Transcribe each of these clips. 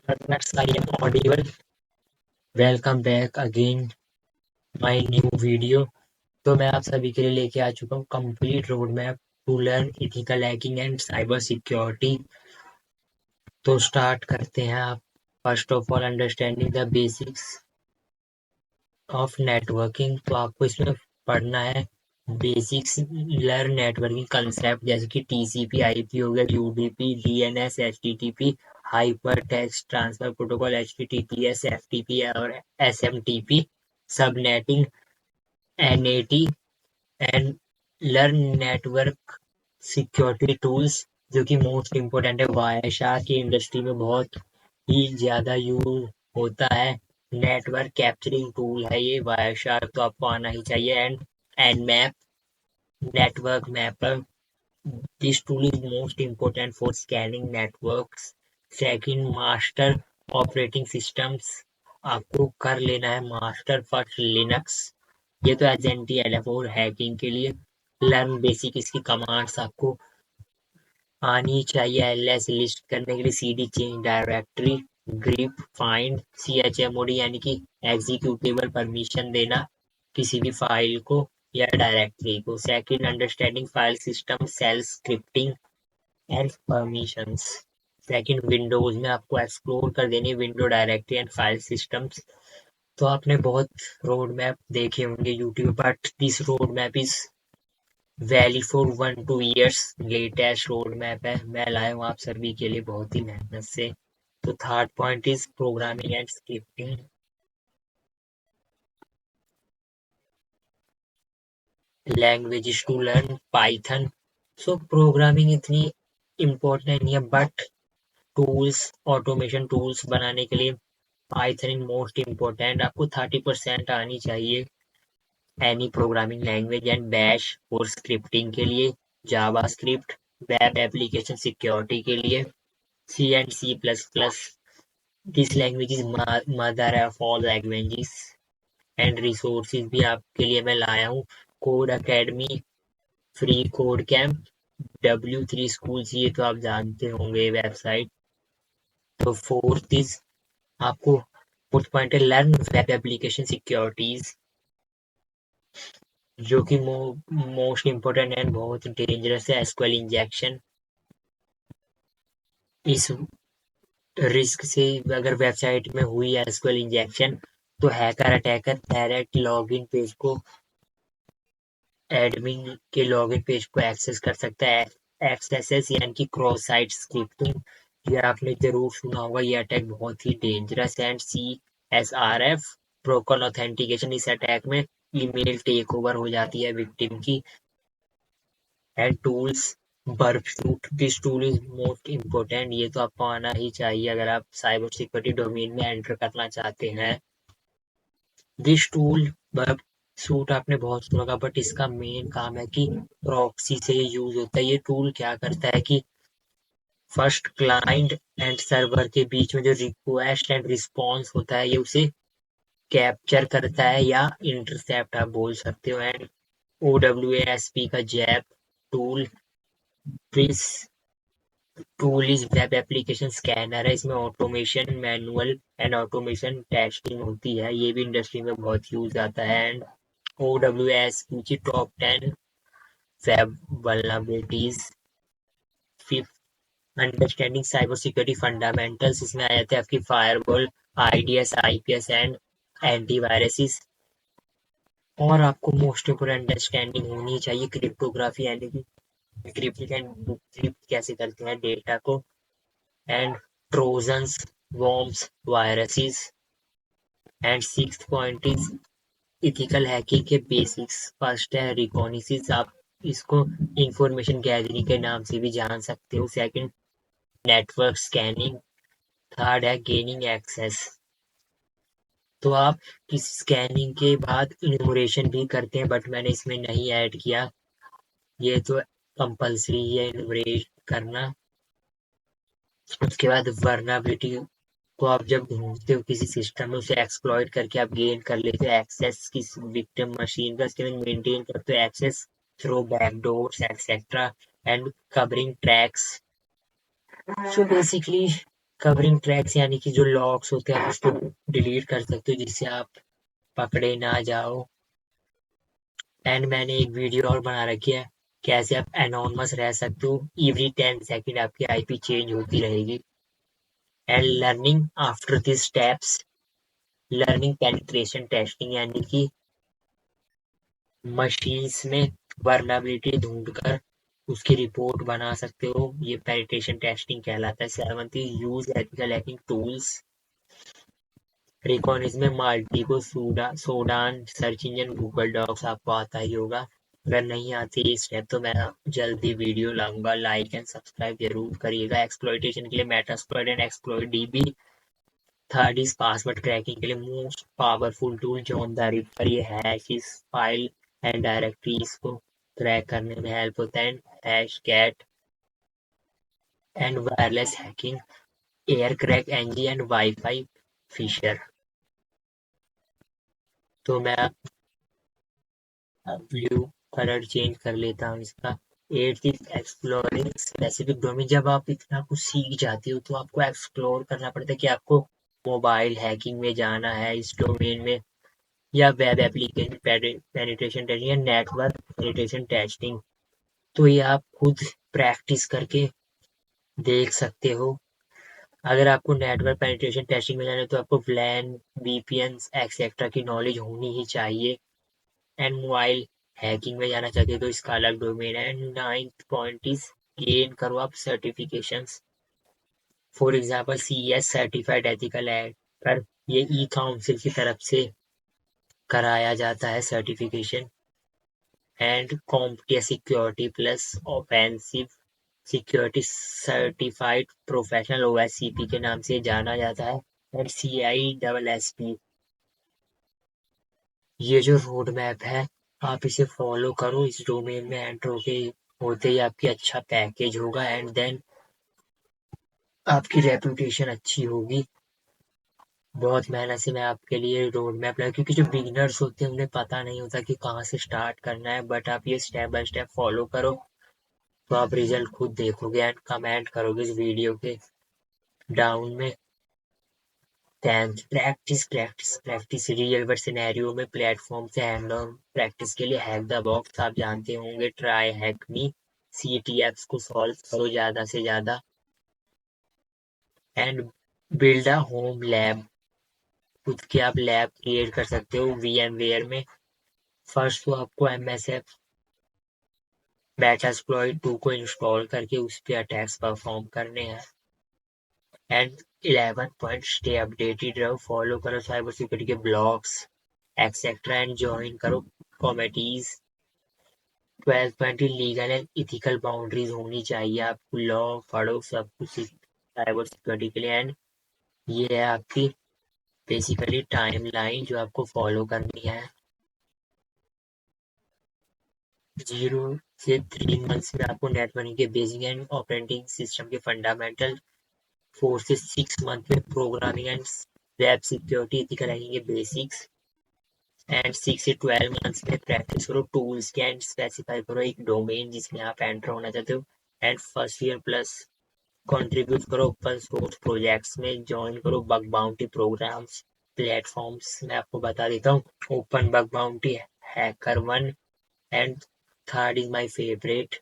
That's I am audible. Welcome back again my new video. तो मैं आप सभी के लिए लेके आ चुका हूँ complete road map to learn ethical hacking and cyber security. तो स्टार्ट करते हैं। आप first of all understanding the basics of networking. तो आपको इसमें पढ़ना है बेसिक्स लर्न नेटवर्किंग कंसेप्ट, जैसे कि टीसीपी आईपी हो गया, UDP, DNS, HTTP, hypertext transfer protocol, HTTPS, FTP और SMTP, subnetting, NAT and learn network security tools, जो कि मोस्ट इम्पोर्टेंट है। वायरशार की इंडस्ट्री में बहुत ही ज्यादा यूज होता है। नेटवर्क कैप्चरिंग टूल है ये वायरशार, तो आपको आना ही चाहिए। And map network mapper, this tool is most important for scanning networks. Second, master operating systems, आपको कर लेना है मास्टर फर्स्ट लिनक्स। ये तो एजेंटी एल4 हैकिंग के लिए। लर्न बेसिक, इसकी कमांड्स आपको आनी चाहिए। एलएस लिस्ट करने के लिए CD change directory, grip find, chmod यानी कि एग्जीक्यूटेबल परमिशन देना किसी भी फाइल को या डायरेक्टरी को। Second, understanding file system, shell scripting and permissions. Second, Windows में आपको एक्सप्लोर कर देनी window directory and file systems. तो आपने बहुत रोड मैप देखे होंगे YouTube, but this road map is valid for 1-2 years। Latest road map है, मैं लाया हूँ आप सभी के लिए बहुत ही मेहनत से। तो third point is programming and scripting, languages to learn Python. So programming इतनी इम्पोर्टेंट नहीं है, बट टूल्स, ऑटोमेशन टूल्स बनाने के लिए पाइथन इज मोस्ट इम्पोर्टेंट। आपको 30% आनी चाहिए any programming language. And bash और स्क्रिप्टिंग के लिए, JavaScript web application security के लिए, C and C plus plus, this language is mother of all languages. And resources भी आपके लिए मैं लाया हूँ, Codecademy, free code camp, W3 schools, ये तो आप जानते होंगे वेबसाइट। तो फोर्थ इज आपको फोर्थ पॉइंट है लर्न वेब एप्लीकेशन सिक्योरिटीज, जो कि मोस्ट इम्पोर्टेंट एंड बहुत डेंजरस है। एसक्यूएल इंजेक्शन, इस रिस्क से अगर वेबसाइट में हुई एसक्यूएल इंजेक्शन तो hacker attacker direct login page को, एडमिन के लॉगिन पेज को एक्सेस कर सकता है। एक्सएसएस यानी कि क्रॉस साइट स्क्रिप्टिंग, ये आपने जरूर सुना होगा। ये अटैक बहुत ही डेंजरस है। एंड CSRF ब्रोकन ऑथेंटिकेशन, इस अटैक में ईमेल टेक ओवर हो जाती है विक्टिम की। And tools, Burp Suite, this tool is most important, ये तो आपको आना ही चाहिए अगर आप साइबर सिक्योरिटी डोमेन में एंटर करना चाहते हैं। दिस टूल बर्पसूट आपने बहुत सुना होगा, बट इसका मेन काम है कि प्रॉक्सी से यूज होता है। ये टूल क्या करता है कि फर्स्ट क्लाइंट एंड सर्वर के बीच में जो रिक्वेस्ट एंड रिस्पॉन्स होता है, ये उसे कैप्चर करता है या इंटरसेप्ट आप बोल सकते हो। एंड OWASP का JAP tool, this tool is web application scanner है। इसमें automation, manual and automation testing होती है, ये भी इंडस्ट्री में बहुत यूज आता है। एंड OWASP की top 10 web vulnerabilities. Fifth, understanding cyber security fundamentals, इसमें आ जाते हैं आपकी firewall, IDS, IPS and antiviruses. और आपको मोस्ट इम्पोर्टेंट अंडरस्टैंडिंग होनी चाहिए क्रिप्टोग्राफी, यानी कि डिक्रिप्ट एंड डिक्रिप्ट कैसे करते हैं डेटा को। And trojans, worms, viruses। And sixth point is ethical hacking के बेसिक्स। फर्स्ट है रिकॉग्निसिस, आप इसको इंफॉर्मेशन गैदरिंग के नाम से भी जान सकते हो। Second, network scanning. थर्ड है गेनिंग एक्सेस, तो आप किस स्कैनिंग के बाद इन्यूमरेशन भी करते हैं, बट मैंने इसमें नहीं ऐड किया, ये तो कंपल्सरी है इन्यूमरेट करना। उसके बाद वर्नाबिलिटी को आप जब ढूंढते हो किसी सिस्टम में, उसे एक्सप्लॉइट करके आप गेन कर लेते हो एक्सेस किस विक्टिम मशीन का, उसके बाद मेंटेन करते हो access through backdoors etcetera and covering tracks. So basically covering tracks यानी कि जो लॉक्स होते हैं आप उसको डिलीट कर सकते हो जिससे आप पकड़े ना जाओ। एंड मैंने एक वीडियो और बना रखी है कैसे आप एनोनमस रह सकते हो, एवरी 10 सेकेंड आपकी आईपी चेंज होती रहेगी। And learning after this steps, learning penetration testing यानी कि मशीन्स में वर्नाबिलिटी ढूंढकर उसकी रिपोर्ट बना सकते हो, ये पेनिट्रेशन टेस्टिंग कहलाता है। 7th use ethical hacking tools, reconnaissance में माल्टी को सोडान सर्च इंजन गूगल डॉक्स आपको आता ही होगा। अगर नहीं आती ये स्टेप तो मैं जल्दी वीडियो लाऊंगा, लाइक एंड सब्सक्राइब जरूर करिएगा। एक्सप्लॉइटेशन के लिए Metasploit and exploit DB. Third is password cracking के लिए most powerful tool John the Ripper, ये हैश फाइल एंड डायरेक्टरीज को क्रैक करने में हेल्प होता है। Hashcat and wireless hacking, aircrack NG and WiFi phisher. तो मैं व्यू कलर चेंज कर लेता हूँ इसका। 8th is exploring specific domain, जब आप इतना कुछ सीख जाते हो तो आपको एक्सप्लोर करना पड़ता है कि आपको मोबाइल हैकिंग में जाना है इस डोमेन में, या वेब एप्लीकेशन पेनिट्रेशन टेस्टिंग या नेटवर्क पेनिट्रेशन टेस्टिंग। तो ये आप खुद प्रैक्टिस करके देख सकते हो। अगर आपको नेटवर्क पेनिट्रेशन टेस्टिंग में जाना है तो आपको व्लैन, वीपीएन एक्सेट्रा की नॉलेज होनी ही चाहिए। एंड मोबाइल हैकिंग में जाना चाहते हो तो इसका अलग डोमेन है। 9th पॉइंट इज गेन करो आप certifications, for example CS certified ethical hacker, ये ई काउंसिल की तरफ से कराया जाता है certification. And CompTIA security plus offensive security certified professional OSCP के नाम से जाना जाता है। एंड CISSP, ये जो रोड मैप है आप इसे फॉलो करो, इस डोमेन में एंटर होते ही आपकी अच्छा पैकेज होगा एंड देन आपकी रेपुटेशन अच्छी होगी। बहुत मेहनत से मैं आपके लिए रोड मैप लाया क्योंकि जो बिगिनर्स होते हैं उन्हें पता नहीं होता कि कहाँ से स्टार्ट करना है, बट आप ये स्टेप बाय स्टेप फॉलो करो तो आप रिजल्ट खुद देखोगे एंड कमेंट करोगे इस वीडियो के डाउन में। Thanks. Practice practice practice real world scenario में प्लेटफॉर्म से हैंड ऑन प्रैक्टिस के लिए हैक द बॉक्स आप जानते होंगे, ट्राई हैक मी, CTFs को सॉल्व करो ज्यादा से ज्यादा। And build a home lab, खुद के आप लैब क्रिएट कर सकते हो VMware में। फर्स्ट तो आपको MSF मेटास्प्लॉइट 2 को इंस्टॉल करके उस पर अटैक्स परफॉर्म करने हैं। एंड 11 पॉइंट स्टे अपडेटेड रहो, फॉलो करो साइबर सिक्योरिटी के ब्लॉग्स एक्सेट्रा एंड ज्वाइन करो कॉमिटीज। 12 point legal and ethical boundaries होनी चाहिए, आपको लॉ पढ़ो सब कुछ साइबर सिक्योरिटी के लिए। एंड ये है आपकी बेसिकली टाइम लाइन जो आपको फॉलो करनी है। 0 से 3 मंथ्स में आपको नेटवर्किंग के बेसिक एंड ऑपरेटिंग सिस्टम के फंडामेंटल, 4 से 6 मंथ में programming and web security ethical hacking के बेसिक्स, एंड 6 से 12 मंथ्स में प्रैक्टिस करो टूल्स के एंड स्पेसिफाई करो एक डोमेन जिसमें आप एंटर होना चाहते हो। And first year plus contribute करो ओपन सोर्स प्रोजेक्ट्स में, ज्वाइन करो बग बाउंटी प्रोग्राम्स प्लेटफॉर्म्स। मैं आपको बता देता हूँ Open Bug Bounty, HackerOne, and third is my favourite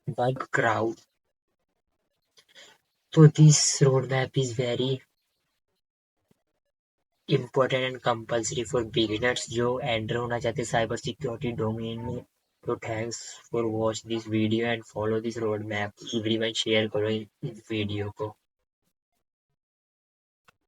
Bugcrowd. तो this road map is very important and compulsory for beginners जो एंटर होना चाहते हैं साइबर सिक्योरिटी डोमेन में। तो thanks for watch this video and follow this road map, everyone share करो इस video को।